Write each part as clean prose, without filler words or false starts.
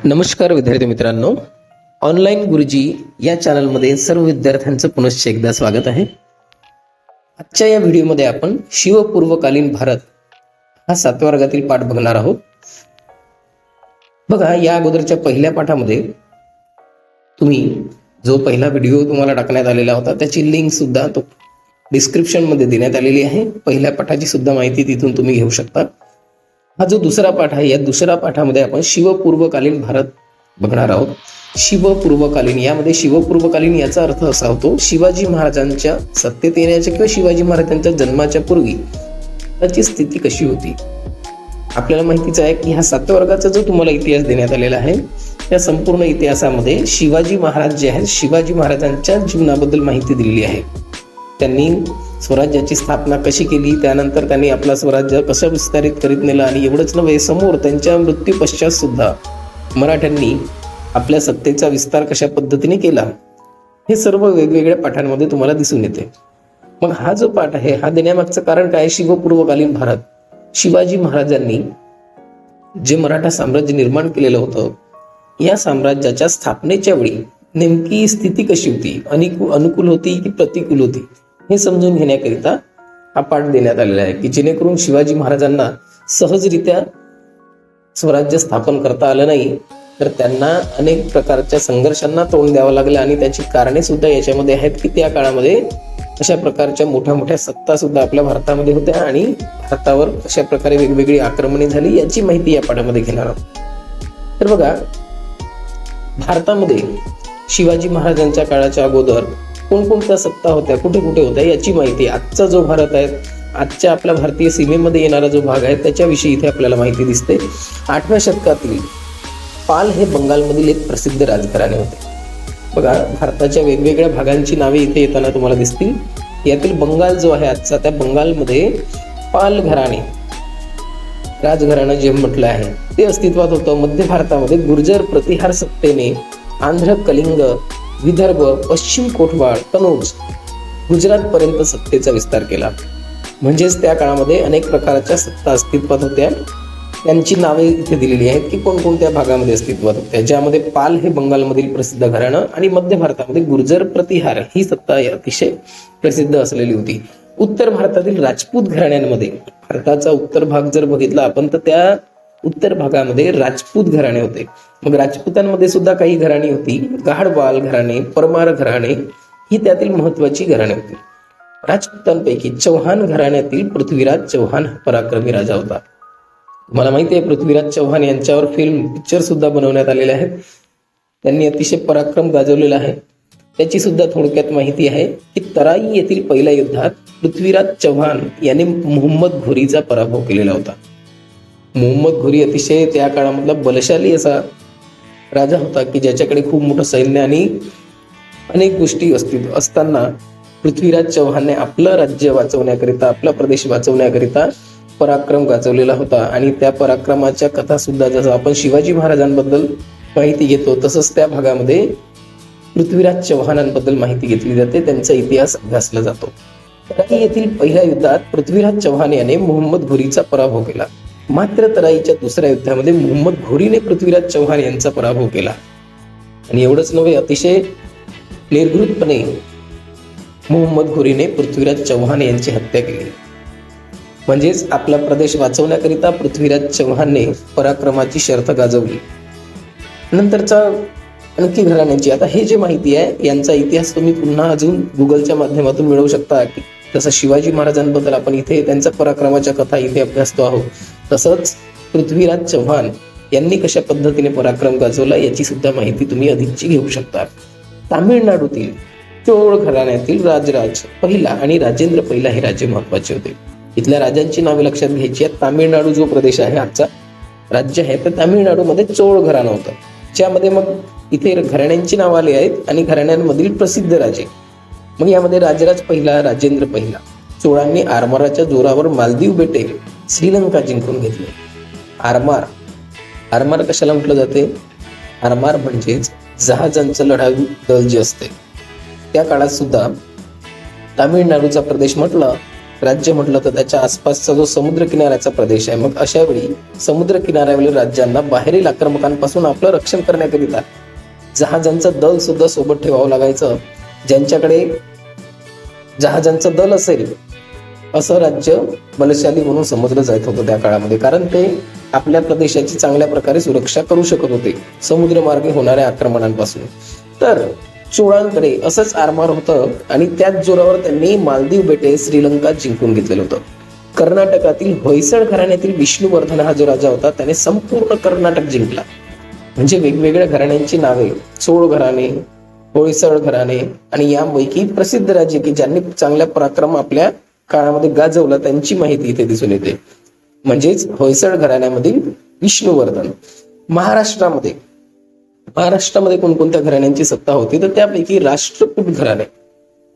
नमस्कार विद्यार्थी मित्रांनो, ऑनलाईन गुरुजी या चॅनलमध्ये सर्व विद्यार्थ्यांचं पुनश्च एकदा स्वागत आहे। आजच्या या व्हिडिओमध्ये आपण शिवपूर्वकालीन भारत हा 7व्या वर्गातील पाठ बघणार आहोत। बघा, या अगोदरच्या पहिल्या पाठामध्ये तुम्ही जो पहिला व्हिडिओ तुम्हाला टाकण्यात आलेला होता त्याची लिंक सुद्धा तो डिस्क्रिप्शन मध्ये देण्यात आलेली आहे। पहिल्या पाठाची सुद्धा माहिती तिथून तुम्ही घेऊ शकता। हा जो दुसरा पाठ आहे, या दुसऱ्या पाठामध्ये आपण शिवपूर्वकालीन भारत बघणार आहोत। शिवपूर्वकालीन, यामध्ये शिवपूर्वकालीन याचा अर्थ असा होतो शिवाजी महाराजांच्या सत्तेत येण्याच्या किंवा शिवाजी महाराजांच्या जन्माच्या पूर्वी त्याची स्थिती कशी होती। आपल्याला माहितीच आहे की हा 7व्या वर्गाचा जो तुम्हाला इतिहास देण्यात आलेला आहे त्या संपूर्ण इतिहासामध्ये शिवाजी महाराज जे आहेत, शिवाजी महाराजांच्या जीवनाबद्दल माहिती दिलेली आहे। त्यांनी स्वराज्याची स्थापना कशी केली, त्यानंतर त्यांनी आपला स्वराज्य कसं विस्तारित करीत नेलं, आणि एवढंच नव्हे, समोर त्यांच्या मृत्यू पश्चात सुद्धा मराठ्यांनी आपल्या सत्तेचा विस्तार कशा पद्धतीने केला, हे सर्व वेगवेगळ्या पाठांमध्ये तुम्हाला दिसून येते। मग हा जो पाठ आहे हा देण्यामागचं कारण काय? शिवपूर्वकालीन भारत, शिवाजी महाराजांनी जे मराठा साम्राज्य निर्माण केलेलं होतं, या साम्राज्याच्या स्थापनेच्या वेळी नेमकी स्थिती कशी होती, अनुकूल होती की प्रतिकूल होती, हे समजून घेण्याकरिता हा पाठ देण्यात आलेला आहे, की जेणेकरून शिवाजी महाराजांना सहजरित्या स्वराज्य स्थापन करता आलं नाही, तर त्यांना अनेक प्रकारच्या संघर्षांना तोंड द्यावं लागलं। आणि त्याची कारणे सुद्धा याच्यामध्ये आहेत की त्या काळामध्ये अशा प्रकारच्या मोठ्या मोठ्या सत्ता सुद्धा आपल्या भारतामध्ये होत्या आणि भारतावर अशा प्रकारे वेगवेगळी आक्रमणे झाली, याची माहिती या पाठामध्ये घेणार आहोत। तर बघा, भारतामध्ये शिवाजी महाराजांच्या काळाच्या अगोदर कोणकोणत्या सत्ता होत्या, कुठे कुठे होत्या, याची माहिती आजचा जो भारत आहे, आजच्या आपल्या भारतीय सीमेमध्ये येणारा जो भाग आहे त्याच्याविषयी इथे आपल्याला माहिती दिसते। 8व्या शतकातील पाल हे बंगालमधील एक प्रसिद्ध राजघराणे होते। बघा, भारताच्या वेगवेगळ्या भागांची नावे इथे येताना तुम्हाला दिसतील। यातील बंगाल जो आहे आजचा, त्या बंगालमध्ये पाल घराणे, राजघराणं जे म्हटलं आहे ते अस्तित्वात होतं। मध्य भारतामध्ये गुर्जर प्रतिहार सत्तेने आंध्र, कलिंग, विदर्भ, पश्चिम कोटवाड, कनौज, गुजरात पर्यंत सत्तेचा विस्तार केला। म्हणजेच त्या काळामध्ये अनेक प्रकारच्या सत्ता अस्तित्वात होत्या, त्यांची नावे इथे दिलेली आहेत की कोणकोणत्या भागामध्ये अस्तित्वात होत्या, ज्यामध्ये पाल हे बंगालमधील प्रसिद्ध घराणं आणि मध्य भारतामध्ये गुर्जर प्रतिहार ही सत्ता अतिशय प्रसिद्ध असलेली होती। उत्तर भारतातील राजपूत घराण्यांमध्ये, भारताचा उत्तर भाग जर बघितला आपण तर त्या उत्तर भागामध्ये राजपूत घराणे होते। मग राजपूतांमध्ये सुद्धा काही घराणी होती, गाढवाल घराणे, परमार घराणे ही त्यातील महत्वाची घराणे होती। राजपूतांपैकी चौहान घराण्यातील पृथ्वीराज चौहान हा पराक्रमी राजा होता। तुम्हाला माहिती आहे, पृथ्वीराज चौहान यांच्यावर पिक्चर सुद्धा बनवण्यात आलेले आहेत। त्यांनी अतिशय पराक्रम गाजवलेला आहे। त्याची सुद्धा थोडक्यात माहिती आहे की तराई येथील पहिल्या युद्धात पृथ्वीराज चौहान याने मोहम्मद घोरीचा पराभव केलेला होता। मोहम्मद घोरी अतिशय त्या काळामधला बलशाली असा राजा होता की ज्याच्याकडे खूप मोठं सैन्य आणि अनेक गोष्टी असताना पृथ्वीराज चौहानने आपलं राज्य वाचवण्याकरिता, आपला प्रदेश वाचवण्याकरिता पराक्रम गाजवलेला होता। आणि त्या पराक्रमाच्या कथा सुद्धा, जसं आपण शिवाजी महाराजांबद्दल माहिती घेतो तसंच त्या भागामध्ये पृथ्वीराज चौहानांबद्दल माहिती घेतली जाते, त्यांचा इतिहास अभ्यासला जातो। तराई येथील पहिल्या युद्धात पृथ्वीराज चौहान याने मोहम्मद घोरीचा पराभव केला। मात्र तराईच्या दुसऱ्या युद्धामध्ये मोहम्मद घोरीने पृथ्वीराज चौहान यांचा पराभव केला। आणि एवढंच नव्हे, अतिशय निर्घृतपणे मोहम्मद घोरीने पृथ्वीराज चौहान यांची हत्या केली। म्हणजेच आपला प्रदेश वाचवण्याकरिता पृथ्वीराज चौहानने पराक्रमाची शर्थ गाजवली। नंतरचा आणखी घराण्यांची, आता हे जे माहिती आहे यांचा इतिहास तुम्ही पुन्हा अजून गुगलच्या माध्यमातून मिळवू शकता। जसं शिवाजी महाराजांबद्दल आपण इथे त्यांच्या पराक्रमाच्या कथा इथे अभ्यासतो आहोत, तसंच पृथ्वीराज चौहान यांनी कशा पद्धतीने पराक्रम गाजवला याची सुद्धा माहिती तुम्ही अधिकची घेऊ शकता। तामिळनाडूतील चोळ घराण्यातील राजराज पहिला आणि राजेंद्र पहिला हे राजे महत्वाचे होते। इथल्या राजांची नावे लक्षात घ्यायची आहेत। तामिळनाडू जो प्रदेश आहे, आजचा राज्य आहे, तर तामिळनाडूमध्ये चोळ घराणं होतं, ज्यामध्ये मग इथे घराण्यांची नावं आली आहेत आणि घराण्यांमधील प्रसिद्ध राजे। मग यामध्ये राजराज पहिला, राजेंद्र पहिला, चोळांनी आरमाराच्या जोरावर मालदीव बेटे, श्रीलंका जिंकून घेतले। आरमार कशाला म्हटलं जाते? आरमार म्हणजेच जहाजांचं लढाऊ दल जे असते। त्या काळात सुद्धा तामिळनाडूचा प्रदेश म्हटलं राज्य म्हटलं तर त्याच्या आसपासचा जो समुद्र किनाऱ्याचा प्रदेश आहे, मग अशा वेळी समुद्र किनाऱ्यावरील राज्यांना बाहेरील आक्रमकांपासून आपलं रक्षण करण्याकरिता जहाजांचं दल सुद्धा सोबत ठेवावं लागायचं. ज्यांच्याकडे जहाजांचं दल असेल असं राज्य बलशाली म्हणून समजलं जात होतं त्या काळामध्ये, कारण ते आपल्या प्रदेशाची चांगल्या प्रकारे सुरक्षा करू शकत होते समुद्रमार्गे होणाऱ्या आक्रमणांपासून. तर चोळांकडे असंच आरमार होतं आणि त्याच जोरावर त्यांनी मालदीव बेटे, श्रीलंका जिंकून घेतलेलं होतं. कर्नाटकातील होयसळ घराण्यातील विष्णुवर्धन हा जो राजा होता त्याने संपूर्ण कर्नाटक जिंकला. म्हणजे वेगवेगळ्या घराण्यांची नावे, चोळ घराणे, होयसळ घराणे आणि यापैकी प्रसिद्ध राजे की ज्यांनी चांगल्या पराक्रम आपल्या काळामध्ये गाजवला त्यांची माहिती इथे दिसून येते. म्हणजेच होयसळ घराण्यामधील विष्णुवर्धन. महाराष्ट्रामध्ये कोणकोणत्या घराण्यांची सत्ता होती तर त्यापैकी राष्ट्रकूट घराणे.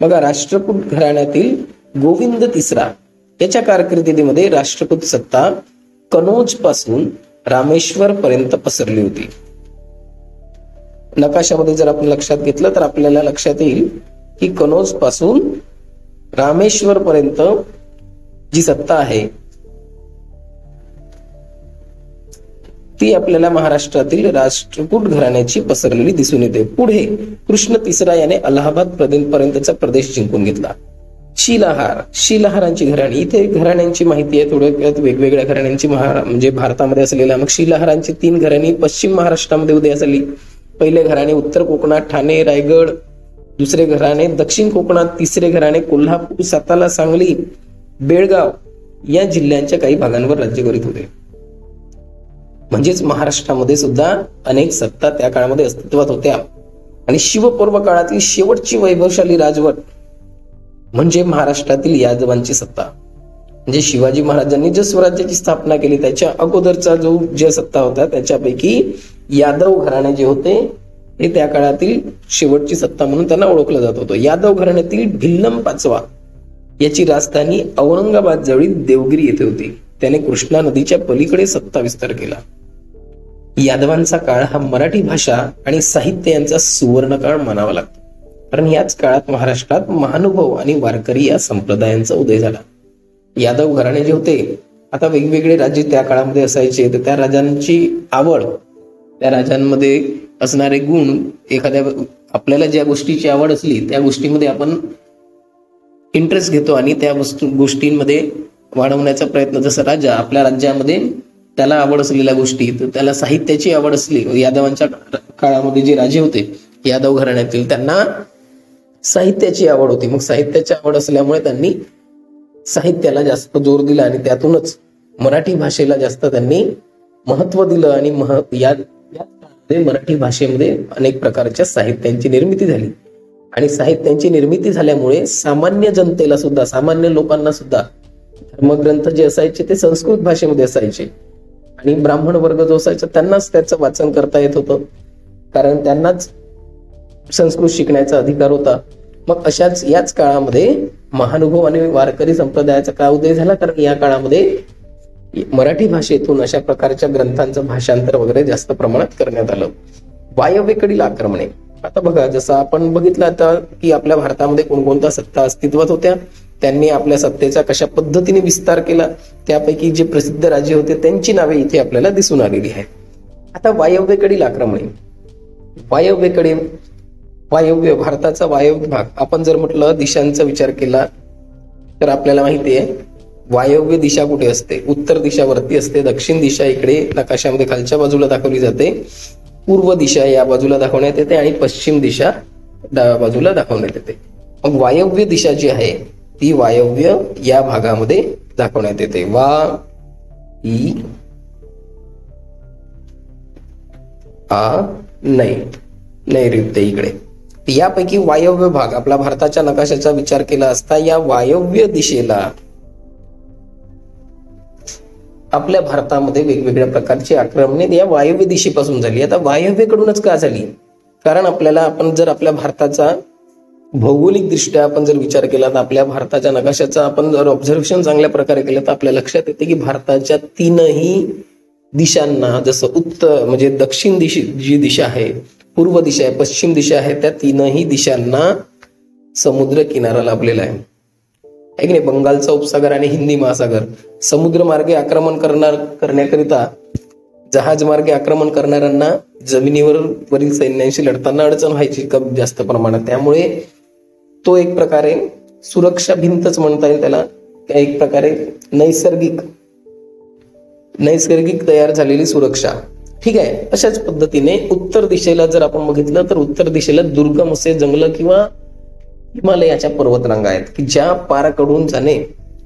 बघा, राष्ट्रकूट घराण्यातील गोविंद तिसरा याच्या कारकिर्दीमध्ये राष्ट्रकूट सत्ता कनौज पासून रामेश्वर पर्यंत पसरली होती. नकाशामध्ये जर आपण लक्षात घेतलं तर आपल्याला लक्षात येईल की कनौज पासून रामेश्वर पर्यंत जी सत्ता आहे ती आपल्याला महाराष्ट्रातील राष्ट्रकूट घराण्याची पसरलेली दिसून येते. पुढे कृष्ण तिसरा याने अलाहाबाद पर्यंतचा प्रदेश जिंकून घेतला. शिलाहारांची घराणी, इथे घराण्यांची माहिती आहे थोडक्यात वेगवेगळ्या घराण्यांची म्हणजे भारतामध्ये असलेल्या. मग शिलाहारांची 3 घराणी पश्चिम महाराष्ट्रामध्ये उदयास आली. पहिले घराणे उत्तर कोकणात ठाणे, रायगड. दुसरे घराणे दक्षिण कोकणात. तिसरे घराणे कोल्हापूर, सातारा, सांगली, बेळगाव या जिल्ह्यांच्या काही भागांवर राज्य करीत होते. म्हणजेच महाराष्ट्रामध्ये सुद्धा अनेक सत्ता त्या काळामध्ये अस्तित्वात होत्या. आणि शिवपर्व काळातील शेवटची वैभवशाली राजवट म्हणजे महाराष्ट्रातील यादवांची सत्ता. म्हणजे शिवाजी महाराजांनी जे स्वराज्याची स्थापना केली त्याच्या अगोदरचा जो सत्ता होता त्याच्यापैकी यादव घराणे जे होते हे त्या काळातील शेवटची सत्ता म्हणून त्यांना ओळखलं जात होतं. यादव घराण्यातील भिल्लम पाचवा याची राजधानी औरंगाबाद जवळील देवगिरी येथे होती. त्याने कृष्णा नदीच्या पलीकडे सत्ता विस्तार केला. यादवांचा काळ हा मराठी भाषा आणि साहित्य यांचा सुवर्ण काळ मानावा लागतो, कारण याच काळात महाराष्ट्रात महानुभव आणि वारकरी या संप्रदायांचा उदय झाला. यादव घराणे जे होते, आता वेगवेगळे राज्य त्या काळामध्ये असायचे, तर त्या राजांची आवड, त्या राजांमध्ये असणारे गुण, एखाद्या आपल्याला ज्या गोष्टीची आवड असली त्या गोष्टीमध्ये आपण इंटरेस्ट घेतो आणि त्या गोष्टींमध्ये वाढवण्याचा प्रयत्न. जसं राजा आपल्या राज्यामध्ये त्याला आवड असलेल्या गोष्टी, तर त्याला साहित्याची आवड असली. यादवांच्या काळामध्ये जे राजे होते यादव घराण्यातील त्यांना साहित्याची आवड होती. मग साहित्याची आवड असल्यामुळे त्यांनी साहित्याला जास्त जोर दिला आणि त्यातूनच मराठी भाषेला जास्त त्यांनी महत्व दिलं. आणि मराठी भाषेमध्ये अनेक प्रकारच्या साहित्यांची निर्मिती झाली. आणि साहित्यांची निर्मिती झाल्यामुळे सामान्य जनतेला सुद्धा, सामान्य लोकांना सुद्धा धर्मग्रंथ जे असायचे ते संस्कृत भाषेमध्ये असायचे. आणि ब्राह्मण वर्ग जो असायचा त्यांनाच त्याचं वाचन करता येत होतं, कारण त्यांनाच संस्कृत शिकण्याचा अधिकार होता. मग याच काळामध्ये महानुभव आणि वारकरी संप्रदायाचा काळ उदय झाला, कारण या काळामध्ये मराठी भाषेतून अशा प्रकारच्या ग्रंथांचं भाषांतर वगैरे जास्त प्रमाणात करण्यात आलं. वायव्येकडील आक्रमणे. आता बघा, जसं आपण बघितलं आता की आपल्या भारतामध्ये कोणकोणत्या सत्ता अस्तित्वात होत्या, त्यांनी आपल्या सत्तेचा कशा पद्धतीने विस्तार केला, त्यापैकी जे प्रसिद्ध राजे होते त्यांची नावे इथे आपल्याला दिसून आलेली आहेत. आता वायव्येकडील आक्रमणे. वायव्य, भारताचा वायव्य भाग, आपण जर म्हटलं दिशांचा विचार केला तर आपल्याला माहिती आहे वायव्य दिशा कुठे असते. उत्तर दिशा वरती असते, दक्षिण दिशा इकडे नकाशामध्ये खालच्या बाजूला दाखवली जाते, पूर्व दिशा या बाजूला दाखवण्यात येते आणि पश्चिम दिशा डाव्या बाजूला दाखवण्यात येते. मग वायव्य दिशा जी आहे ती वायव्य या भागामध्ये दाखवण्यात येते. नैऋत्य इकडे. यापैकी वायव्य भाग आपला भारताच्या नकाशाचा विचार केला असता या वायव्य दिशेला आपल्या भारतामध्ये वेगवेगळ्या प्रकारची आक्रमणे या वायव्य दिशेपासून झाली. आता वायव्येकडूनच का झाली? कारण आपण जर आपल्या भारताचा भौगोलिक दृष्ट्या आपण जर विचार केला तर आपल्या भारताच्या नकाशाचा आपण जर ऑब्झर्वेशन चांगल्या प्रकारे केलं तर आपल्या लक्षात येते की भारताच्या 3ही दिशांना, जसं उत्तर म्हणजे दक्षिण जी दिशा आहे, पूर्व दिशा आहे, पश्चिम दिशा आहे, त्या 3ही दिशांना समुद्र किनारा लाभलेला आहे. आहे की नाही. बंगालचा उपसागर आणि हिंदी महासागर, समुद्रमार्गे आक्रमण करण्याकरिता जहाजमार्गे आक्रमण करणाऱ्यांना वरील सैन्यांशी लढताना अडचण व्हायची कमी जास्त प्रमाणात. त्यामुळे तो एक प्रकारे सुरक्षा भिंतच म्हणता येईल त्याला, एक प्रकारे नैसर्गिक तयार झालेली सुरक्षा. ठीक आहे. अशाच पद्धतीने उत्तर दिशेला जर आपण बघितलं तर उत्तर दिशेला दुर्गम असे जंगल किंवा हिमालयाच्या पर्वतरांगा आहेत की ज्या पाराकडून जाणे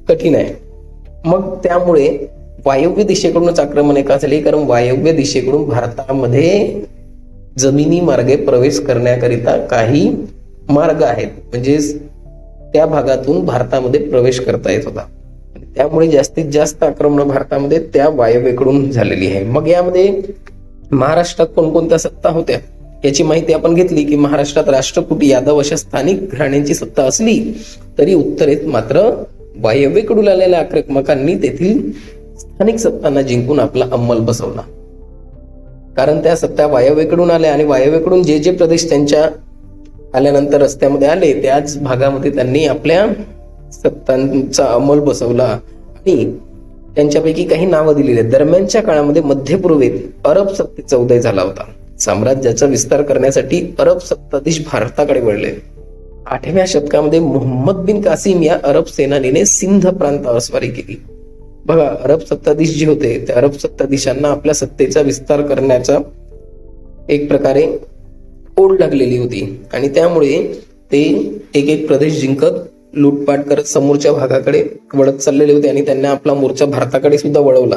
कठीण आहे. मग त्यामुळे वायव्य दिशेकडूनच आक्रमण का झाली, कारण वायव्य दिशेकडून भारतामध्ये जमिनी मार्गे प्रवेश करण्याकरिता काही मार्ग आहेत, म्हणजे त्या भागातून भारतामध्ये प्रवेश करता येत होता. त्यामुळे जास्तीत जास्त आक्रमण भारतामध्ये त्या वायव्येकडून झालेली आहे. मग यामध्ये महाराष्ट्रात कोणकोणत्या सत्ता होत्या याची माहिती आपण घेतली की महाराष्ट्रात राष्ट्रकुटी, यादव अशा स्थानिक घराण्यांची सत्ता असली तरी उत्तरेत मात्र वायव्येकडून आलेल्या आक्रमकांनी तेथील स्थानिक सत्तांना जिंकून आपला अंमल बसवला. कारण त्या सत्ता वायव्येकडून आल्या आणि वायव्येकडून जे जे प्रदेश त्यांच्या आल्यानंतर रस्त्यामध्ये आले त्याच भागामध्ये त्यांनी आपल्या सत्तांचा अंमल बसवला आणि त्यांच्यापैकी काही नावं दिलेली आहेत. दरम्यानच्या काळामध्ये मध्य पूर्वेत अरब सत्तेचा उदय झाला होता. साम्राज्याचा विस्तार करण्यासाठी अरब सत्ताधीश भारताकडे वळले. 8व्या शतकामध्ये मोहम्मद बिन कासिम या अरब सेनानीने सिंध प्रांतावर स्वारी केली. बघा, अरब सत्ताधीश जे होते त्या अरब सत्ताधीशांना आपल्या सत्तेचा विस्तार करण्याचा एक प्रकारे ओढ लागलेली होती आणि त्यामुळे ते एक एक प्रदेश जिंकत लूटपाट करत समोरच्या भागाकडे वळत चाललेले होते आणि त्यांनी आपला मोर्चा भारताकडे सुद्धा वळवला.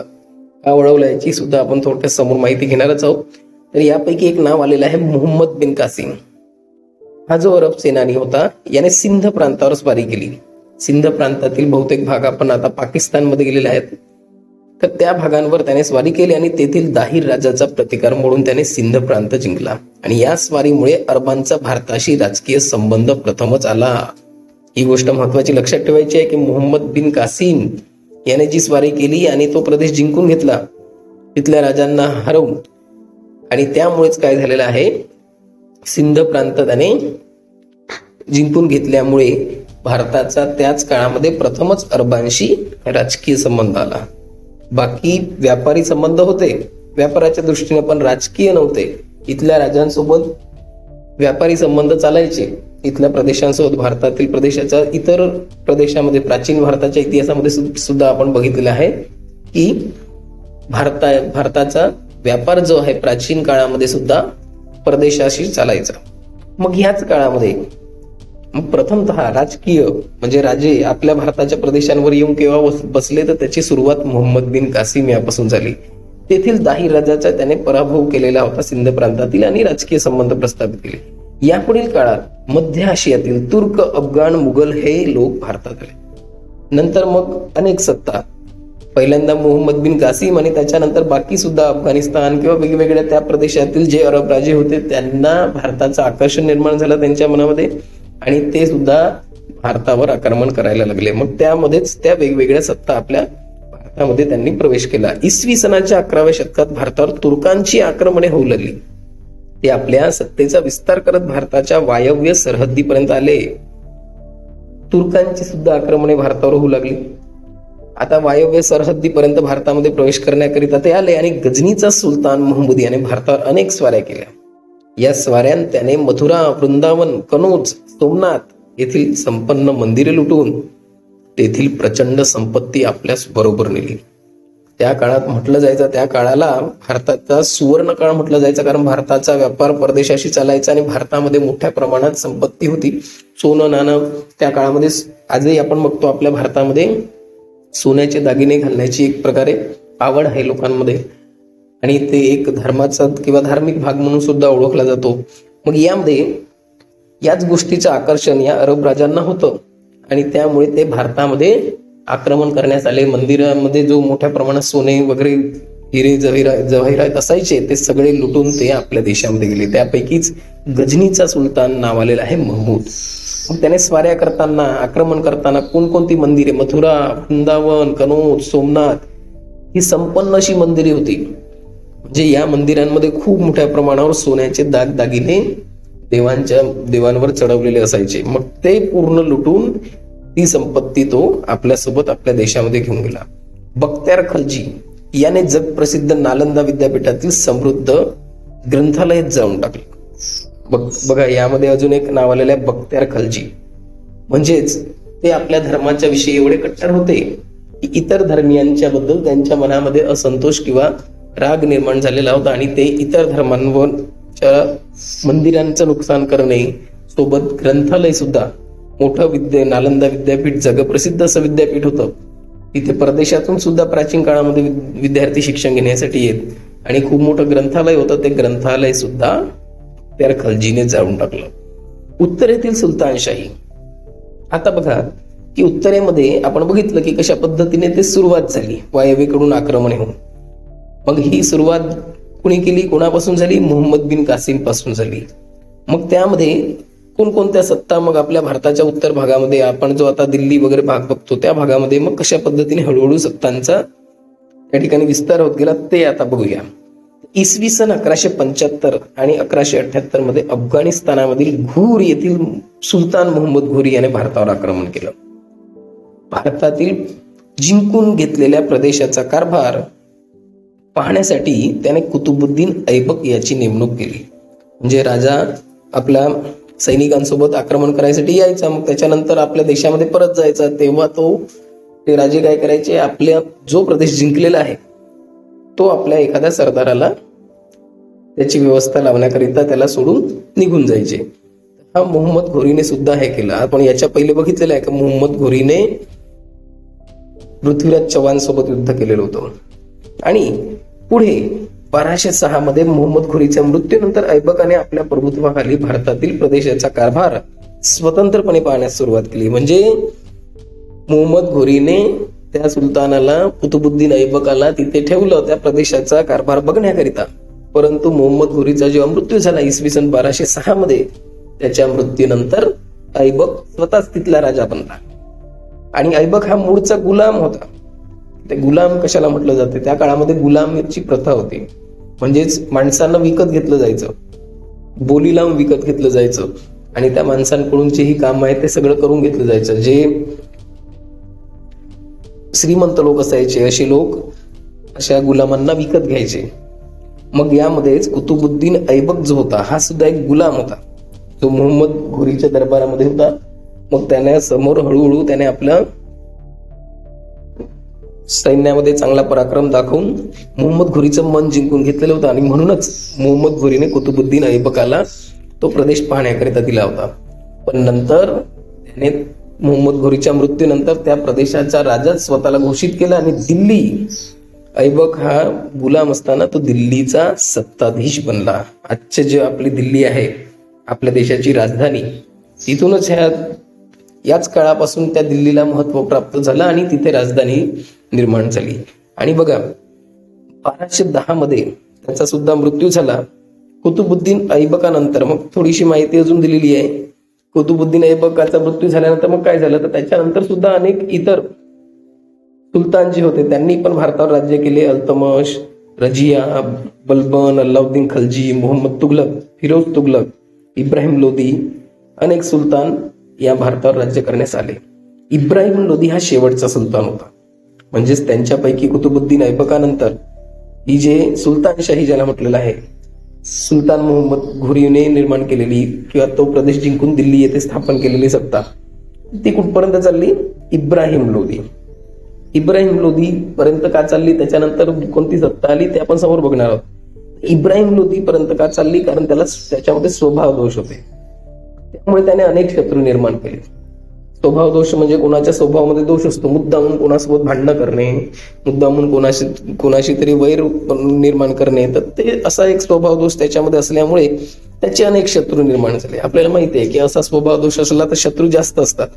का वळवला याची सुद्धा आपण थोडक्यात समोर माहिती घेणारच आहोत. तर यापैकी एक नाव आलेलं आहे मोहम्मद बिन कासिम. हा जो अरब सेनानी होता याने सिंध प्रांतावर स्वारी केली. सिंध प्रांतातील बहुतेक भाग आपण आता पाकिस्तानमध्ये गेलेले आहेत, तर त्या भागांवर त्याने स्वारी केली आणि तेथील दाहिर राजाचा प्रतिकार मोडून त्याने सिंध प्रांत जिंकला. आणि या स्वारीमुळे अरबांचा भारताशी राजकीय संबंध प्रथमच आला. ही गोष्ट महत्वाची लक्षात ठेवायची आहे की मोहम्मद बिन कासिम याने जी स्वारी केली आणि तो प्रदेश जिंकून घेतला तिथल्या राजांना हरवून, आणि त्यामुळेच काय झालेलं आहे, सिंध प्रांत त्याने जिंकून घेतल्यामुळे भारताचा त्याच काळामध्ये प्रथमच अरबांशी राजकीय संबंध आला. बाकी व्यापारी संबंध होते व्यापाराच्या दृष्टीने, पण राजकीय नव्हते. इथल्या राजांसोबत व्यापारी संबंध चालायचे, इथल्या प्रदेशांसोबत भारतातील प्रदेशाचा इतर प्रदेशामध्ये प्राचीन भारताच्या इतिहासामध्ये सुद्धा आपण बघितलेलं आहे की भारताचा व्यापार जो आहे प्राचीन काळामध्ये सुद्धा प्रदेशाशी चालायचा. मग ह्याच काळामध्ये प्रथमतः राजकीय म्हणजे राजे आपल्या भारताच्या प्रदेशांवर येऊन केव्हा बसले तर त्याची सुरुवात मोहम्मद बिन कासिम यापासून झाली. तेथील दाहिर राजाचा त्याने पराभव केलेला होता सिंध प्रांतातील आणि राजकीय संबंध प्रस्थापित केले. यापुढील काळात मध्य आशियातील तुर्क, अफगाण, मुघल हे लोक भारतात आले. नंतर मग अनेक सत्ता, पहिल्यांदा मोहम्मद बिन कासिम आणि त्याच्यानंतर बाकी सुद्धा अफगाणिस्तान किंवा वेगवेगळ्या त्या प्रदेशातील जे अरब राजे होते त्यांना भारताचं आकर्षण निर्माण झालं त्यांच्या मनामध्ये आणि ते सुद्धा भारतावर आक्रमण करायला लागले. मग त्यामध्येच त्या वेगवेगळ्या सत्ता आपल्या भारतामध्ये त्यांनी प्रवेश केला. इसवी सनाच्या 11व्या शतकात भारतावर तुर्कांची आक्रमणे होऊ लागली. ते आपल्या सत्तेचा विस्तार करत भारताच्या वायव्य सरहद्दीपर्यंत आले. तुर्कांची सुद्धा आक्रमणे भारतावर होऊ लागली. आता वायव्य सरहद्दीपर्यंत भारतामध्ये प्रवेश करण्याकरिता ते आले आणि गजनीचा सुलतान महमूद याने भारतावर अनेक स्वाऱ्या केल्या. या स्वाऱ्यात त्याने मथुरा, वृंदावन, कनौज, सोमनाथ येथील संपन्न मंदिरे लुटून तेथील प्रचंड संपत्ती आपल्यास बरोबर नेली. त्या काळात म्हटलं जायचं, त्या काळाला भारताचा सुवर्ण काळ म्हटलं जायचं, कारण भारताचा व्यापार परदेशाशी चालायचा आणि भारतामध्ये मोठ्या प्रमाणात संपत्ती होती. सोनं नाणं त्या काळामध्ये आजही आपण बघतो आपल्या भारतामध्ये सोन्याचे दागिने घालण्याची एक प्रकारे आवड आहे लोकांमध्ये आणि ते एक धर्माचा किंवा धार्मिक भाग म्हणून सुद्धा ओळखला जातो. मग यामध्ये याच गोष्टीचं आकर्षण या अरब राजांना होतं आणि त्यामुळे ते भारतामध्ये आक्रमण करण्यास आले. मंदिरामध्ये जो मोठ्या प्रमाणात सोने वगैरे हिरे जवाहिरात असायचे ते सगळे लुटून ते आपल्या देशामध्ये गेले. त्यापैकीच गजनीचा सुलतान नाव आलेला आहे महमूद. मग त्याने स्वाऱ्या करताना, आक्रमण करताना कोणकोणती मंदिरे, मथुरा, वृंदावन, कनौज, सोमनाथ ही संपन्न अशी मंदिरे होती. म्हणजे या मंदिरांमध्ये खूप मोठ्या प्रमाणावर सोन्याचे दागिने देवांवर चढवलेले असायचे. मग ते पूर्ण लुटून ती संपत्ती तो आपल्यासोबत आपल्या देशामध्ये घेऊन गेला. बख्तियार खलजी याने जगप्रसिद्ध नालंदा विद्यापीठातील समृद्ध ग्रंथालयात जाऊन टाकलं. बघा, यामध्ये अजून एक नाव आलेलं आहे, बख्तियार खलजी. म्हणजेच ते आपल्या धर्माच्या विषयी एवढे कट्टर होते की इतर धर्मियांच्या बद्दल त्यांच्या मनामध्ये असंतोष किंवा राग निर्माण झालेला होता आणि ते इतर धर्मांवरच्या मंदिरांचं नुकसान करणे, सोबत ग्रंथालय सुद्धा मोठं नालंदा विद्यापीठ जगप्रसिद्ध असं विद्यापीठ होतं. तिथे परदेशातून सुद्धा प्राचीन काळामध्ये विद्यार्थी शिक्षण घेण्यासाठी येत आणि खूप मोठं ग्रंथालय होतं. ते ग्रंथालय सुद्धा बख्तियार खलजीने जाळून टाकलं. उत्तरेतील सुलतानशाही. आता बघा की उत्तरेमध्ये आपण बघितलं की कशा पद्धतीने ते सुरुवात झाली, वायव्येकडून आक्रमण होऊन. मग ही सुरुवात कुणी केली, कोणापासून झाली? मोहम्मद बिन कासिम पासून झाली. मग त्यामध्ये कोणकोणत्या सत्ता मग आपल्या भारताच्या उत्तर भागामध्ये, आपण जो आता दिल्ली वगैरे भाग बघतो त्या भागामध्ये मग कशा पद्धतीने हळूहळू सत्तांचा त्या ठिकाणी विस्तार होत गेला ते आता बघूया. इसवी सन 1175 आणि 1178 मध्ये अफगाणिस्तानामधील घूर येथील सुलतान मोहम्मद घोरी याने भारतावर आक्रमण केलं. भारतातील जिंकून घेतलेल्या प्रदेशाचा कारभार पाहण्यासाठी त्याने कुतुबुद्दीन ऐबक याची नेमणूक केली. म्हणजे राजा आपल्या सैनिकांसोबत आक्रमण करायसाठी यायचा, मग त्याच्यानंतर आपल्या देशामध्ये परत जायचा. तेव्हा ते राजे काय करायचे, आपल्या जो प्रदेश जिंकलेला आहे तो आपल्या एखाद्या सरदाराला त्याची व्यवस्था लावण्याकरिता त्याला सोडून निघून जायचे. हा मोहम्मद घोरीने सुद्धा हे केलं. आपण याच्या पहिले बघितलेलं आहे की मोहम्मद घोरीने पृथ्वीराज चव्हाण सोबत युद्ध केलेलं होतं. आणि पुढे 1206 मध्ये मोहम्मद घोरीच्या मृत्यूनंतर ऐबकाने आपल्या प्रभुत्वाखाली भारतातील प्रदेशाचा कारभार स्वतंत्रपणे पाहण्यास सुरुवात केली. म्हणजे मोहम्मद घोरीने त्या सुलतानाला, कुतुबुद्दीन ऐबकाला तिथे ठेवलं त्या प्रदेशाचा कारभार बघण्याकरिता. परंतु मोहम्मद घोरीचा जेव्हा मृत्यू झाला इसवी सन 1206 मध्ये, त्याच्या मृत्यूनंतर ऐबक स्वतःच तिथला राजा बनला. आणि ऐबक हा मूळचा गुलाम होता. ते गुलाम कशाला म्हटलं जाते, त्या काळामध्ये गुलामीची प्रथा होती. म्हणजेच माणसांना विकत घेतलं जायचं, बोली लावून विकत घेतलं जायचं आणि त्या माणसांकडून जे ही काम आहे ते सगळं करून घेतलं जायचं. जे श्रीमंत लोक असायचे असे लोक अशा गुलामांना विकत घ्यायचे. मग यामध्येच कुतुबुद्दीन ऐबक जो होता हा सुद्धा एक गुलाम होता, जो मोहम्मद घोरीच्या दरबारामध्ये होता. मग त्याने समोर हळूहळू त्याने आपल्या सैन्यामध्ये चांगला पराक्रम दाखवून मोहम्मद घोरीचं मन जिंकून घेतलेलं होतं. आणि म्हणूनच मोहम्मद घोरीने कुतुबुद्दीन ऐबकाला तो प्रदेश पाहण्याकरिता दिला होता. पण नंतर त्याने मोहम्मद घोरीच्या मृत्यूनंतर त्या प्रदेशाचा राजाच स्वतःला घोषित केला आणि दिल्ली, ऐबक हा गुलाम असताना तो दिल्लीचा सत्ताधीश बनला. आजचे जे आपली दिल्ली आहे, आपल्या देशाची राजधानी, तिथूनच याच काळापासून त्या दिल्लीला महत्व प्राप्त झालं आणि तिथे राजधानी निर्माण झाली. आणि बघा 1210 मध्ये त्याचा सुद्धा मृत्यू झाला. कुतुबुद्दीन ऐबकानंतर मग थोडीशी माहिती अजून दिलेली आहे. कुतुबुद्दीन ऐबकाचा मृत्यू झाल्यानंतर मग काय झालं, तर त्याच्यानंतर सुद्धा अनेक इतर सुलतान जे होते त्यांनी पण भारतावर राज्य केले. अल्तमश, रजिया, बलबन, अल्लाउद्दीन खलजी, मोहम्मद तुगलक, फिरोज तुगलक, इब्राहिम लोदी, अनेक सुलतान या भारतावर राज्य करण्यास आले. इब्राहिम लोदी हा शेवटचा सुलतान होता. म्हणजेच त्यांच्यापैकी कुतुबुद्दीन ऐबकानंतर ही जे सुलतानशाही ज्याला म्हटलेलं आहे, सुलतान मोहम्मद घोरीने निर्माण केलेली किंवा तो प्रदेश जिंकून दिल्ली येथे स्थापन केलेली सत्ता, ती कुठपर्यंत चालली? इब्राहिम लोदी. इब्राहिम लोदी पर्यंत का चालली, त्याच्यानंतर कोणती सत्ता आली ते आपण समोर बघणार आहोत. इब्राहिम लोदी पर्यंत का चालली, कारण त्याच्यामध्ये स्वभाव दोष होते, त्यामुळे त्याने अनेक शत्रू निर्माण केले. स्वभाव दोष म्हणजे कोणाच्या स्वभावामध्ये दोष असतो, मुद्दामून कोणासोबत भांडणं करणे, मुद्दामून कोणाशी तरी वैर निर्माण करणे, तर ते असा एक स्वभाव दोष त्याच्यामध्ये असल्यामुळे त्याचे अनेक शत्रू निर्माण झाले. आपल्याला माहिती आहे की असा स्वभाव दोष असला तर शत्रू जास्त असतात.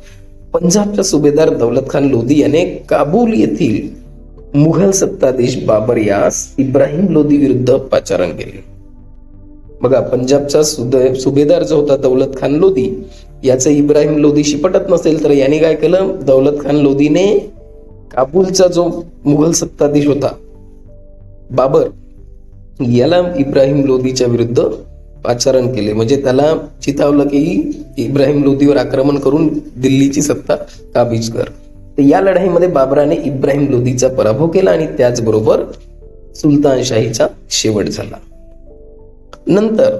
पंजाबचा सुभेदार दौलत खान लोदी याने काबूल येथील मुघल सत्ताधीश बाबर यास इब्राहिम लोदी विरुद्ध पाचारण केले. बघा, पंजाबचा सुभेदार जो होता दौलत खान लोदी, याचं इब्राहिम लोदीशी पटत नसेल तर याने काय केलं, दौलत खान लोदीने काबूलचा जो मुघल सत्ताधीश होता बाबर, याला इब्राहिम लोदीच्या विरुद्ध पाचारण केले, म्हणजे त्याला चितावलं की इब्राहिम लोदीवर आक्रमण करून दिल्लीची सत्ता काबीज कर. तर या लढाईमध्ये बाबराने इब्राहिम लोदीचा पराभव केला आणि त्याचबरोबर सुलतानशाहीचा शेवट झाला. नंतर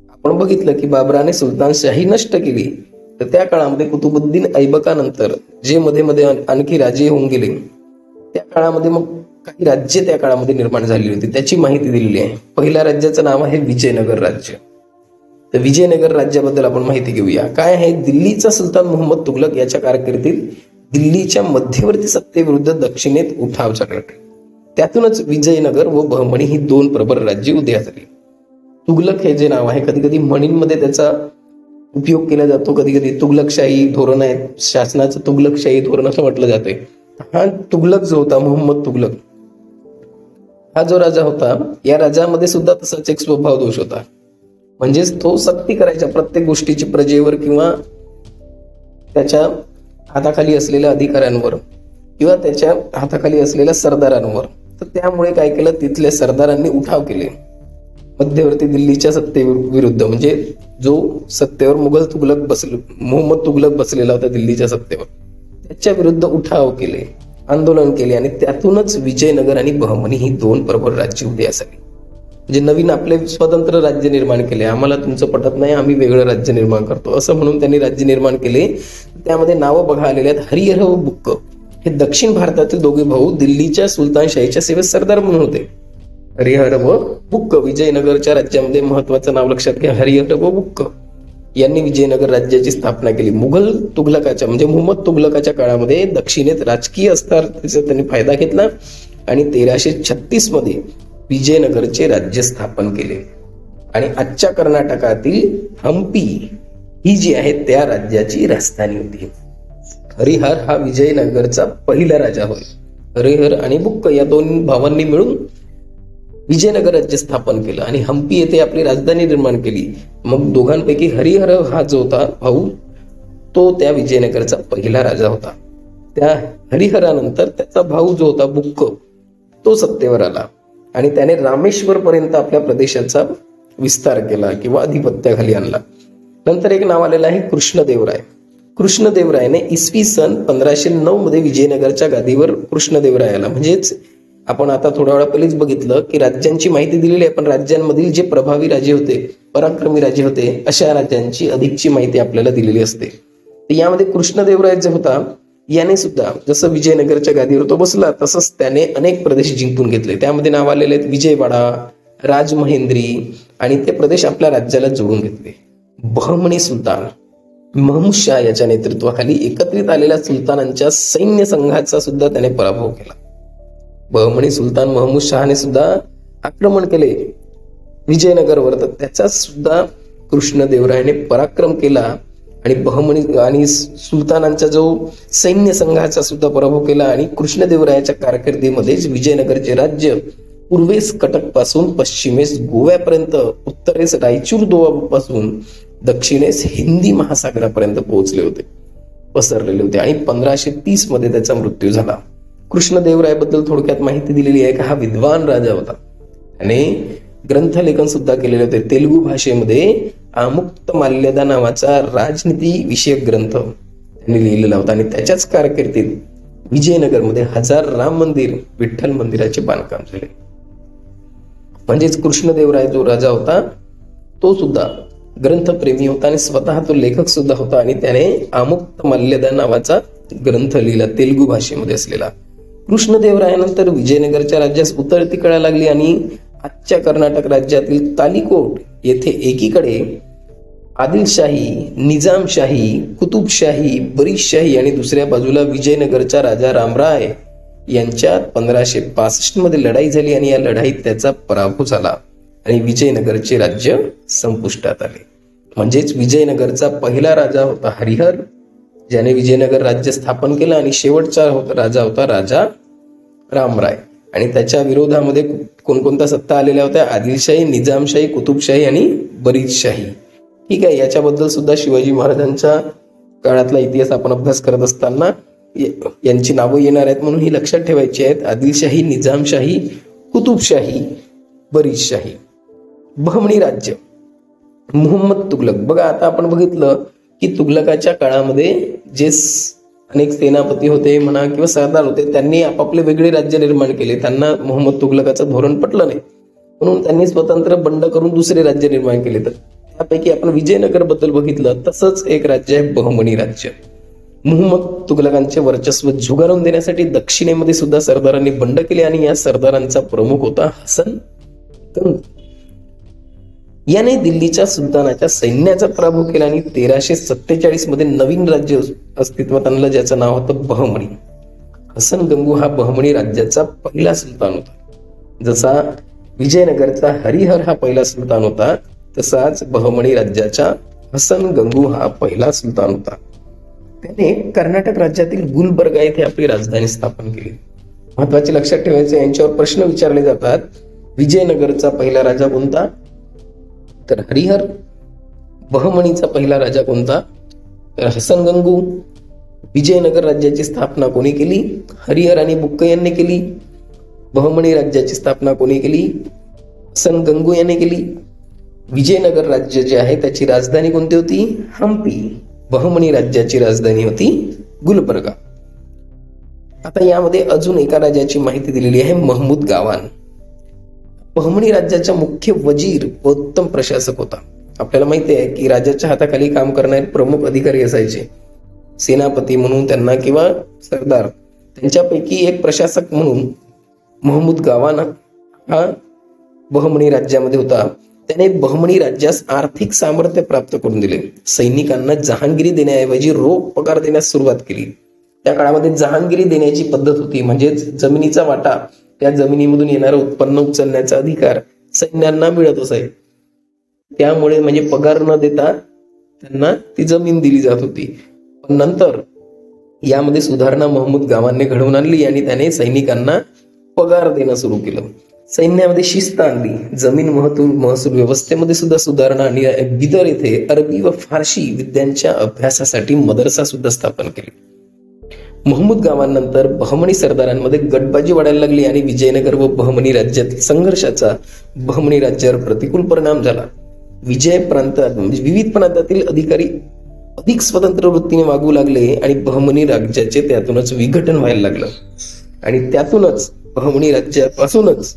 आपण बघितलं की बाबराने सुलतानशाही नष्ट केली. तर त्या काळामध्ये कुतुबुद्दीन ऐबकानंतर जे मध्ये मध्ये आणखी राजे होऊन गेले, त्या काळामध्ये मग काही राज्य त्या काळामध्ये निर्माण झालेली होती, त्याची माहिती दिलेली आहे. पहिल्या राज्याचं नाव आहे विजयनगर राज्य. तर विजयनगर राज्याबद्दल आपण माहिती घेऊया. काय आहे, दिल्लीचा सुलतान मोहम्मद तुघलक याच्या कारकिर्दीत दिल्लीच्या मध्यवर्ती सत्तेविरुद्ध दक्षिणेत उठाव झाले. त्यातूनच विजयनगर व बहमणी ही दोन प्रबळ राज्ये उदयास आली. तुघलक हे जे नाव आहे, कधी कधी म्हणींमध्ये त्याचा उपयोग केला जातो, कधी कधी तुघलकशाही धोरण आहे, शासनाचं तुघलकशाही धोरण असं म्हटलं जाते. हा तुघलक जो होता, मोहम्मद तुघलक हा जो राजा होता, या राजामध्ये सुद्धा तसाच एक स्वभाव दोष होता. म्हणजेच तो सक्ती करायच्या प्रत्येक गोष्टीची प्रजेवर किंवा त्याच्या हाताखाली असलेल्या अधिकाऱ्यांवर किंवा त्याच्या हाताखाली असलेल्या सरदारांवर. तर त्यामुळे काय केलं, तिथल्या सरदारांनी उठाव केले मध्यवर्ती दिल्लीच्या सत्तेविरुद्ध. म्हणजे जो सत्तेवर मोहम्मद तुघलक बसलेला होता दिल्लीच्या सत्तेवर, त्याच्या विरुद्ध उठाव केले, आंदोलन केले आणि त्यातूनच विजयनगर आणि बहमनी ही दोन प्रबळ राज्य उदयास आली. म्हणजे नवीन आपले स्वतंत्र राज्य निर्माण केले. आम्हाला तुमचं पटत नाही, आम्ही वेगळं राज्य निर्माण करतो असं म्हणून त्यांनी राज्य निर्माण केले. त्यामध्ये नावं बघा आलेले आहेत. हरिहर व बुक्क हे दक्षिण भारतातील दोघे भाऊ दिल्लीच्या सुलतानशाहीच्या सेवेत सरदार म्हणून होते. हरिहर व बुक्क विजयनगरच्या राज्यामध्ये महत्वाचं नाव लक्षात घ्या, हरिहर व बुक्क यांनी विजयनगर राज्याची स्थापना केली. मुघल तुघलकाच्या म्हणजे मोहम्मद तुघलकाच्या काळामध्ये दक्षिणेत राजकीय अस्थिरतेचा त्यांनी फायदा घेतला आणि 1336 मध्ये विजयनगरचे राज्य स्थापन केले. आणि आजच्या कर्नाटकातील हंपी ही जी आहे त्या राज्याची राजधानी होती. हरिहर हा विजयनगरचा पहिला राजा होय. हरिहर आणि बुक्क या दोन भावांनी मिळून विजयनगर राज्य स्थापन केलं आणि हंपी येथे आपली राजधानी निर्माण केली. मग दोघांपैकी हरिहर हा जो होता भाऊ, तो त्या विजयनगरचा पहिला राजा होता. त्या हरिहरानंतर त्याचा भाऊ जो होता बुक्क, तो सत्तेवर आला आणि त्याने रामेश्वर पर्यंत आपल्या प्रदेशाचा विस्तार केला किंवा अधिपत्याखाली आणला. नंतर एक नाव आलेलं आहे कृष्णदेवराय. कृष्णदेवरायने इसवी सन 1509 मध्ये विजयनगरच्या गादीवर कृष्णदेवराय आला. म्हणजेच आपण आता थोड्या वेळा पहिलेच बघितलं की राज्यांची माहिती दिलेली आहे, पण राज्यांमधील जे प्रभावी राजे होते, पराक्रमी राजे होते, अशा राज्यांची अधिकची माहिती आपल्याला दिलेली असते. तर यामध्ये कृष्णदेवराय जो होता, याने सुद्धा जसं विजयनगरच्या गादीवर तो बसला, तसंच त्याने अनेक प्रदेश जिंकून घेतले. त्यामध्ये नाव आलेले आहेत विजयवाडा, राजमहेंद्री आणि ते प्रदेश आपल्या राज्याला जोडून घेतले. बहमणी सुलतान महमूद शाह याच्या नेतृत्वाखाली एकत्रित आलेल्या सुलतानांच्या सैन्य संघाचा सुद्धा त्याने पराभव केला. बहमणी सुलतान महमूद शहाने सुद्धा आक्रमण केले विजयनगरवर, तर त्याचा सुद्धा कृष्णदेवरायाने पराक्रम केला आणि बहमणी आणि सुलतानांचा जो सैन्य संघाचा सुद्धा पराभव केला. आणि कृष्णदेवरायाच्या कारकिर्दीमध्येच विजयनगरचे राज्य पूर्वेस कटक पासून पश्चिमेस गोव्यापर्यंत, उत्तरेस रायचूर दोआ पासून दक्षिणेस हिंदी महासागरापर्यंत पोहोचले होते, पसरलेले होते. आणि 1530 मध्ये त्याचा मृत्यू झाला. कृष्णदेवरायाबद्दल थोडक्यात माहिती दिलेली आहे की हा विद्वान राजा होता. त्याने ग्रंथलेखन सुद्धा केलेले होते. तेलुगू भाषेमध्ये आमुक्त माल्यदा नावाचा राजनीती विषयक ग्रंथ त्यांनी लिहिलेला होता. आणि त्याच्याच कारकिर्दीत विजयनगरमध्ये 1000 राम मंदिर, विठ्ठल मंदिराचे बांधकाम झाले. म्हणजेच कृष्णदेवराय जो राजा होता, तो सुद्धा ग्रंथप्रेमी होता आणि स्वतः तो लेखक सुद्धा होता. आणि त्याने आमुक्त माल्यदा नावाचा ग्रंथ लिहिला, तेलुगू भाषेमध्ये असलेला. कृष्णदेवरायानंतर विजयनगरच्या राज्यास उतरती कळा लागली आणि आजच्या कर्नाटक राज्यातील तालिकोट येथे एकीकडे आदिलशाही, निजामशाही, कुतुबशाही, बरीदशाही आणि दुसऱ्या बाजूला विजयनगरचा राजा रामराय यांच्यात 1565 मध्ये लढाई झाली आणि या लढाईत त्याचा पराभव झाला आणि विजयनगरचे राज्य संपुष्टात आले. म्हणजेच विजयनगरचा पहिला राजा होता हरिहर, ज्याने विजयनगर राज्य स्थापन केलं, आणि शेवटचा राजा होता राजा रामराय. आणि त्याच्या विरोधामध्ये कोणकोणत्या सत्ता आलेल्या होत्या? आदिलशाही, निजामशाही, कुतुबशाही आणि बरीदशाही. ठीक आहे, याच्याबद्दल सुद्धा शिवाजी महाराजांच्या काळातला इतिहास आपण अभ्यास करत असताना यांची नावं येणार आहेत, म्हणून ही लक्षात ठेवायची आहेत. आदिलशाही, निजामशाही, कुतुबशाही, बरीदशाही. बहमणी राज्य मुहम्मद तुगलक. बघा आता आपण बघितलं की तुगलकाच्या काळामध्ये जे अनेक सेनापती होते म्हणा किंवा सरदार होते, त्यांनी आपापले वेगळे राज्य निर्माण केले. त्यांना मोहम्मद तुगलकाचं धोरण पटलं नाही, म्हणून त्यांनी स्वतंत्र बंड करून दुसरे राज्य निर्माण केले. तर त्यापैकी आपण विजयनगर बद्दल बघितलं, तसंच एक राज्य आहे बहमनी राज्य. मुहम्मद तुगलकांचे वर्चस्व झुगारून देण्यासाठी दक्षिणेमध्ये सुद्धा सरदारांनी बंड केले आणि या सरदारांचा प्रमुख होता हसन गंग. याने दिल्लीच्या सुलतानाच्या सैन्याचा पराभव केला आणि 1347 मध्ये नवीन राज्य अस्तित्वात आणलं, ज्याचं नाव होतं बहमणी. हसन गंगू हा बहमणी राज्याचा पहिला सुलतान होता. जसा विजयनगरचा हरिहर हा पहिला सुलतान होता, तसाच बहमणी राज्याचा हसन गंगू हा पहिला सुलतान होता. त्याने कर्नाटक राज्यातील गुलबर्गा येथे आपली राजधानी स्थापन केली. महत्वाचे लक्षात ठेवायचे, यांच्यावर प्रश्न विचारले जातात. विजयनगरचा पहिला राजा कोणता, तर हरिहर. बहमणीचा पहिला राजा कोणता, तर हसन गंगू. विजयनगर राज्याची स्थापना कोणी केली, हरिहर आणि बुक्क यांनी केली. बहमणी राज्याची स्थापना कोणी केली, हसन गंगू यांनी केली. विजयनगर राज्य जे आहे त्याची राजधानी कोणती होती, हम्पी. बहमणी राज्याची राजधानी होती गुलबर्गा. आता यामध्ये अजून एका राजाची माहिती दिलेली आहे, महमूद गावान. बहमणी राज्याचा मुख्य वजीर व उत्तम प्रशासक होता. आपल्याला माहिती आहे की राजाच्या हाताखाली काम करणारे प्रमुख अधिकारी असायचे, सेनापती म्हणून त्यांना किंवा सरदार, त्यांच्यापैकी एक प्रशासक म्हणून महमूद गावान हा बहमणी राज्यामध्ये होता. त्याने बहमणी राज्यास आर्थिक सामर्थ्य प्राप्त करून दिले. सैनिकांना जहांगिरी देण्याऐवजी रोख पगार देण्यास सुरुवात केली. त्या काळामध्ये जहांगिरी देण्याची पद्धत होती, म्हणजेच जमिनीचा वाटा, त्या जमिनीमधून येणारं उत्पन्न उचलण्याचा अधिकार सैन्यांना मिळत असे. त्यामुळे म्हणजे पगार न देता त्यांना ती जमीन दिली जात होती. पण नंतर यामध्ये सुधारणा महमूद गावांनी घडवून आणली आणि त्याने सैनिकांना पगार देणं सुरू केलं. सैन्यामध्ये शिस्त आणली. जमीन महसूल व्यवस्थेमध्ये सुद्धा सुधारणा आणली. बिदर येथे अरबी व फारशी विद्यांच्या अभ्यासासाठी मदरसा सुद्धा स्थापन केली. महमूद गावांनंतर बहमणी सरदारांमध्ये गटबाजी वाढायला लागली आणि विजयनगर व बहमणी राज्यातील संघर्षाचा बहमणी राज्यावर प्रतिकूल परिणाम झाला. विविध प्रांतातील अधिकारी अधिक स्वतंत्र वृत्तीने वागू लागले आणि बहमणी राज्याचे त्यातूनच विघटन व्हायला लागलं. आणि त्यातूनच बहमणी राज्यापासूनच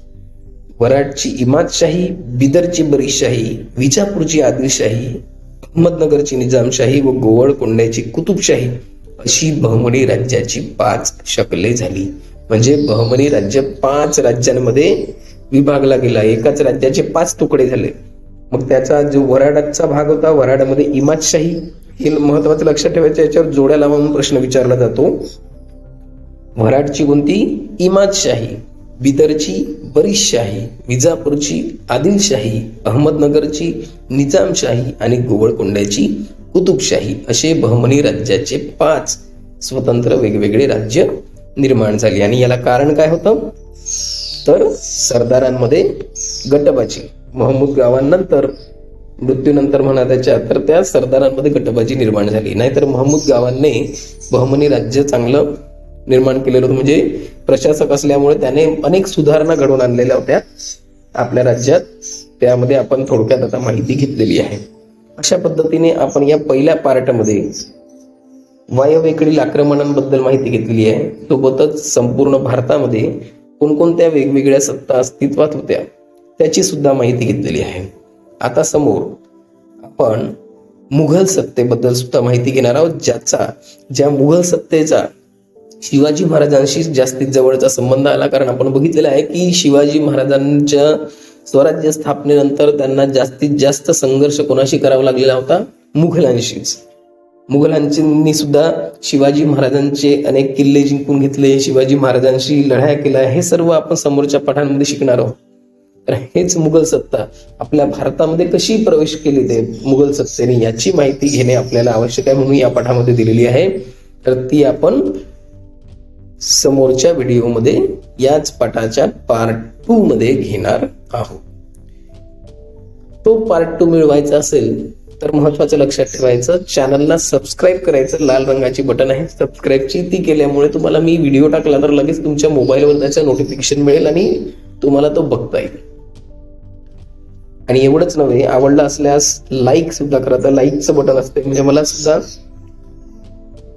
वराडची इमादशाही, बिदरची बरीशाही, विजापूरची आदिलशाही, अहमदनगरची निजामशाही व गोवळकोंड्याची कुतुबशाही अशी बहमणी राज्याची 5 शकले झाली. म्हणजे बहमणी राज्य 5 राज्यांमध्ये विभागला गेला. एकाच राज्याचे 5 तुकडे झाले. मग त्याचा जो वराडाचा भाग होता, वराडामध्ये इमादशाही, हे महत्वाचं लक्षात ठेवायचं, याच्यावर जोड्या लावून प्रश्न विचारला जातो. वराडची कोणती, इमादशाही, बिदरची बरीशाही, विजापूरची आदिलशाही, अहमदनगरची निजामशाही आणि गोवळकोंड्याची कुतुबशाही असे बहमणी राज्याचे 5 स्वतंत्र वेगवेगळे राज्य निर्माण झाले. आणि याला कारण काय होतं, तर सरदारांमध्ये गटबाजी. महमूद गावांनंतर, मृत्यूनंतर म्हणा त्याच्या, तर त्या सरदारांमध्ये गटबाजी निर्माण झाली. नाहीतर महमूद गावांनी बहमणी राज्य चांगलं निर्माण केलेलं होतं. म्हणजे प्रशासक असल्यामुळे त्याने अनेक सुधारणा घडवून आणलेल्या होत्या आपल्या राज्यात. त्यामध्ये आपण थोडक्यात आता माहिती घेतलेली आहे. अशा पद्धतीने आपण या पहिल्या पार्टमध्ये वायव्येकडील आक्रमणांबद्दल माहिती घेतलेली आहे. सोबतच संपूर्ण भारतामध्ये कोणकोणत्या वेगवेगळ्या सत्ता अस्तित्वात होत्या त्याची सुद्धा माहिती घेतलेली आहे. आता समोर आपण मुघल सत्तेबद्दल सुद्धा माहिती घेणार आहोत, ज्या मुघल सत्तेचा शिवाजी महाराजांशी जास्तीत जवळचा संबंध आला. कारण आपण बघितलेलं आहे की शिवाजी महाराजांच्या स्वराज्य स्थापनेनंतर त्यांना जास्तीत जास्त संघर्ष कोणाशी करावा लागलेला होता, मुघलांशीच. मुघलांनी सुद्धा शिवाजी महाराजांचे अनेक किल्ले जिंकून घेतले, शिवाजी महाराजांशी लढाया केल्या. हे सर्व आपण समोरच्या पाठांमध्ये शिकणार आहोत. तर हेच मुघल सत्ता आपल्या भारतामध्ये कशी प्रवेश केली ते मुघल सत्तेने, याची माहिती घेणे आपल्याला आवश्यक आहे, म्हणून या पाठामध्ये दिलेली आहे. तर ती आपण समोरच्या व्हिडिओमध्ये याच पाठाच्या पार्ट 2 मध्ये घेणार आहोत. तो पार्ट 2 मिळवायचा असेल तर महत्वाचं लक्षात ठेवायचं, चॅनलला सबस्क्राईब करायचं, लाल रंगाची बटन आहे सबस्क्राईबची, ती केल्यामुळे तुम्हाला मी व्हिडिओ टाकला तर लगेच तुमच्या मोबाईलवर त्याचं नोटिफिकेशन मिळेल आणि तुम्हाला तो बघता येईल. आणि एवढंच नव्हे, आवडलं असल्यास लाईक सुद्धा करा. तर लाईकचं बटन असते म्हणजे मला सुद्धा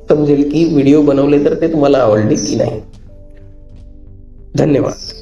समजेल की व्हिडिओ बनवले तर ते तुम्हाला आवडले की नाही. धन्यवाद.